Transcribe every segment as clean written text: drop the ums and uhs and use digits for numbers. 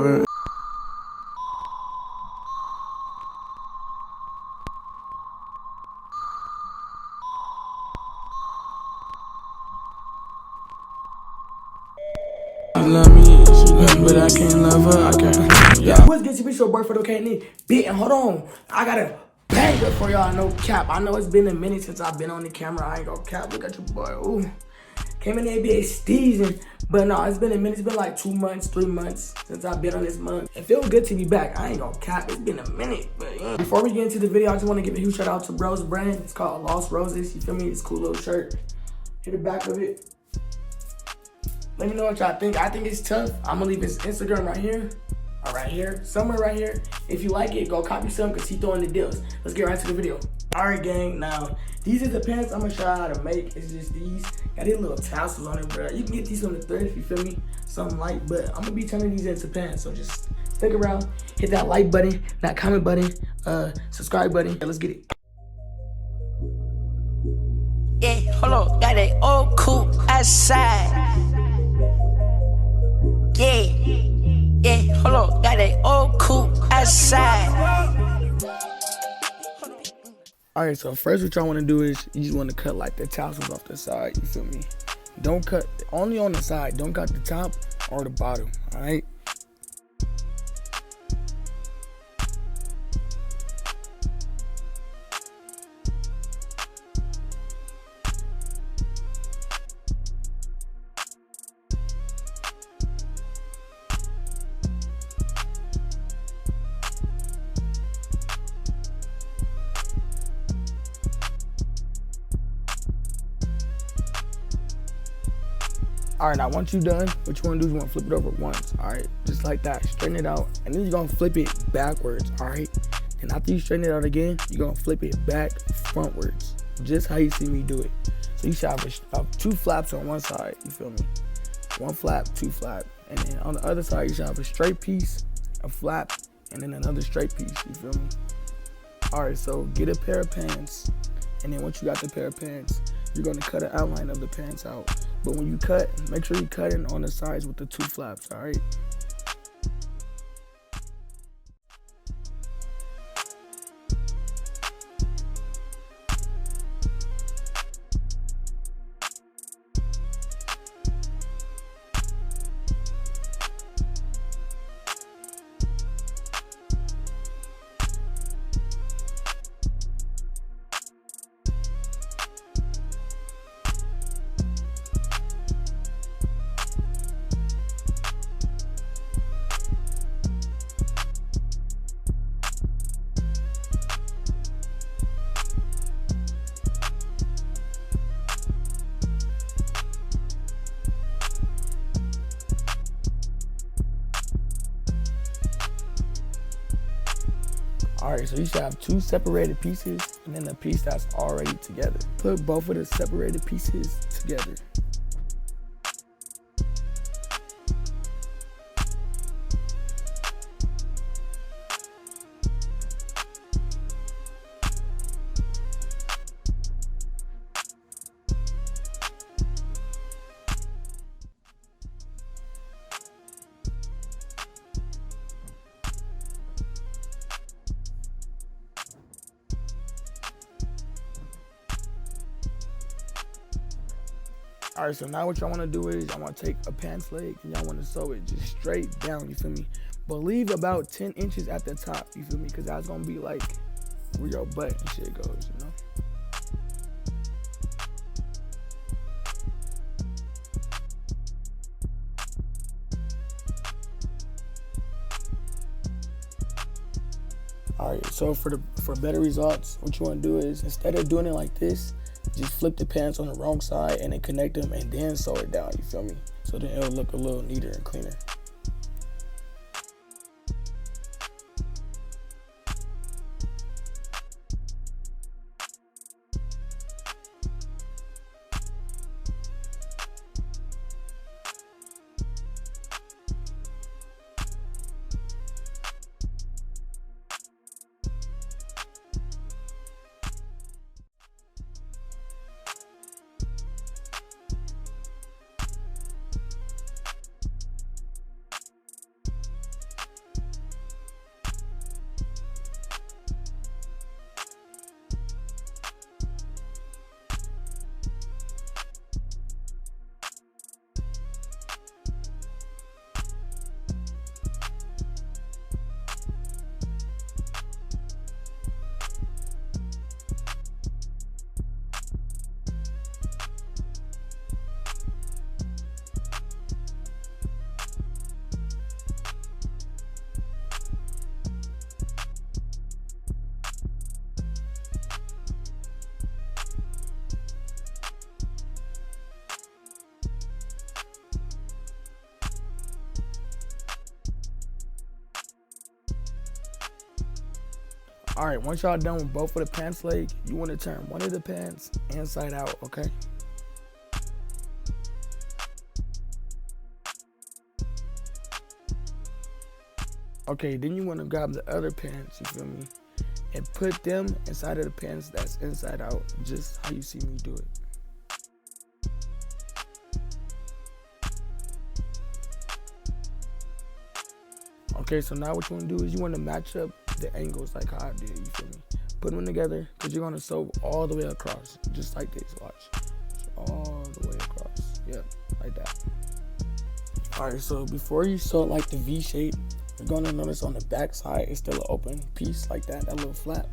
whatever. Love me, she love me, but I can't love her. I can't. Yeah. What's good, it's your boy for okay, Bit, and hold on, I got a banger for y'all. No cap. I know it's been a minute since I've been on the camera. I ain't gonna cap. Look at your boy. Ooh, came in the NBA season, but no, it's been a minute. It's been like 2 months, 3 months since I've been on this month. It feels good to be back. I ain't gonna cap. It's been a minute, but yeah. Before we get into the video, I just want to give a huge shout out to Bro's brand. It's called Lost Roses. You feel me? It's a cool little shirt. Hit the back of it. Let me know what y'all think. I think it's tough. I'm gonna leave his Instagram right here, or right here, somewhere right here. If you like it, go copy some, because he throwing the deals. Let's get right to the video. All right, gang, now, these are the pants I'm gonna show you how to make. It's just these. Got these little tassels on it, bro. You can get these from the thrift, you feel me? Something light, but I'm gonna be turning these into pants, so just stick around. Hit that like button, that comment button, subscribe button. Let's get it. Yeah, hold on, got that old coupe outside. Yeah, hold on, got that old coupe outside. Alright, so first what y'all want to do is you just want to cut like the tassels off the side, you feel me? Don't cut, only on the side, don't cut the top or the bottom, alright? Alright, now once you're done, what you want to do is you want to flip it over once, alright? Just like that, straighten it out, and then you're going to flip it backwards, alright? And after you straighten it out again, you're going to flip it back frontwards, just how you see me do it. So you should have 2 flaps on one side, you feel me? 1 flap, 2 flap, and then on the other side, you should have a straight piece, a flap, and then another straight piece, you feel me? Alright, so get a pair of pants, and then once you got the pair of pants, you're going to cut an outline of the pants out. But when you cut, make sure you cut in on the sides with the 2 flaps, all right? Alright, so you should have 2 separated pieces and then a piece that's already together. Put both of the separated pieces together. Alright, so now what y'all want to do is y'all want to take a pants leg and y'all want to sew it just straight down, you feel me? But leave about 10 inches at the top, you feel me? Because that's going to be like where your butt and shit goes, you know? Alright, so for better results, what you want to do is instead of doing it like this, just flip the pants on the wrong side and then connect them and then sew it down, you feel me? So then it'll look a little neater and cleaner. Alright, once y'all done with both of the pants leg, you want to turn one of the pants inside out, okay? Okay, then you want to grab the other pants, you feel me? And put them inside of the pants that's inside out, just how you see me do it. Okay, so now what you want to do is you want to match up the angles like how I did, you feel me? Put them together, because you're going to sew all the way across, just like this, watch. All the way across, yeah, like that. Alright, so before you sew like the V shape, you're going to notice on the back side, it's still an open piece like that little flap.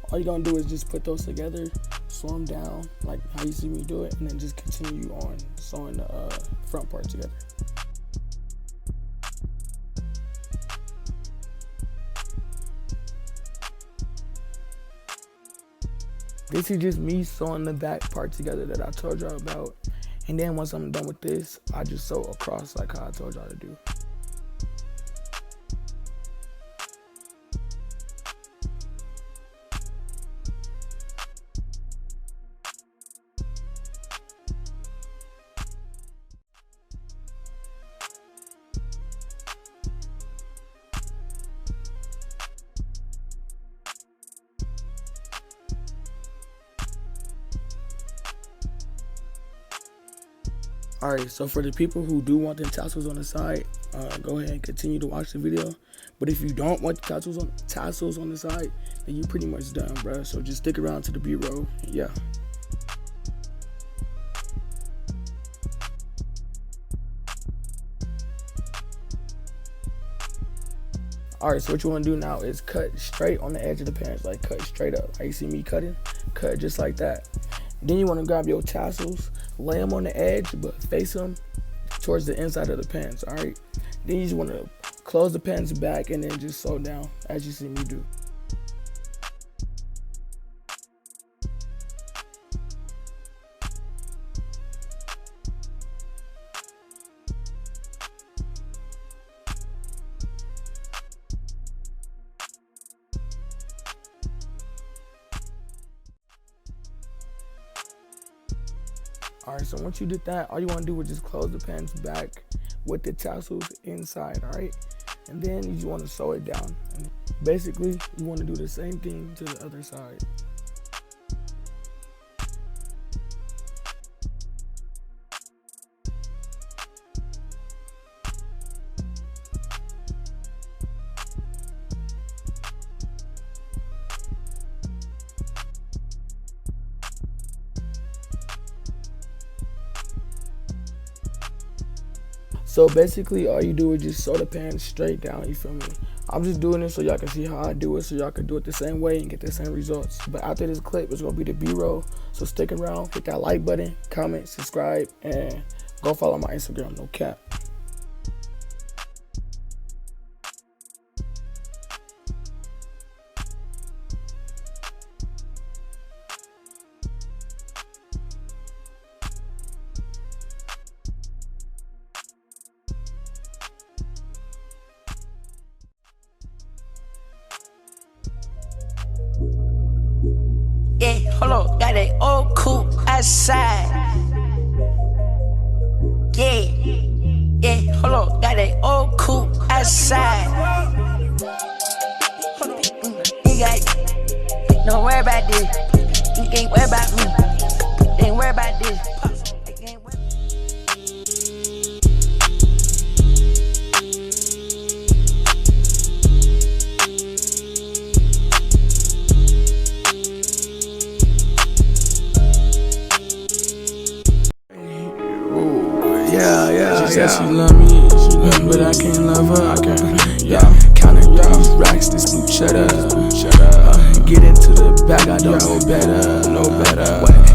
All you're going to do is just put those together, sew them down like how you see me do it, and then just continue on sewing the front part together. This is just me sewing the back part together that I told y'all about. And then once I'm done with this, I just sew across like how I told y'all to do. Alright, so for the people who do want the tassels on the side, go ahead and continue to watch the video. But if you don't want the tassels on the side, then you're pretty much done, bruh. So just stick around to the B-roll, yeah. Alright, so what you want to do now is cut straight on the edge of the pants, like cut straight up. How you see me cutting? Cut just like that. Then you want to grab your tassels, lay them on the edge, but face them towards the inside of the pants, alright? Then you just want to close the pants back and then just sew down as you see me do. Alright, so once you did that, all you want to do is just close the pants back with the tassels inside, alright? And then you just want to sew it down. And basically, you want to do the same thing to the other side. So basically all you do is just sew the pants straight down, you feel me? I'm just doing this so y'all can see how I do it, so y'all can do it the same way and get the same results. But after this clip, it's gonna be the B-roll. So stick around, hit that like button, comment, subscribe, and go follow my Instagram, no cap. Yeah, hold on, got that old coupe outside. Yeah, hold on, got that old coupe outside. You got, don't worry about this. You can't worry about me. Ain't worry about this. She said she love me, but I can't love her. I can't. Counting racks, this new cheddar. Get into the bag, I don't know better.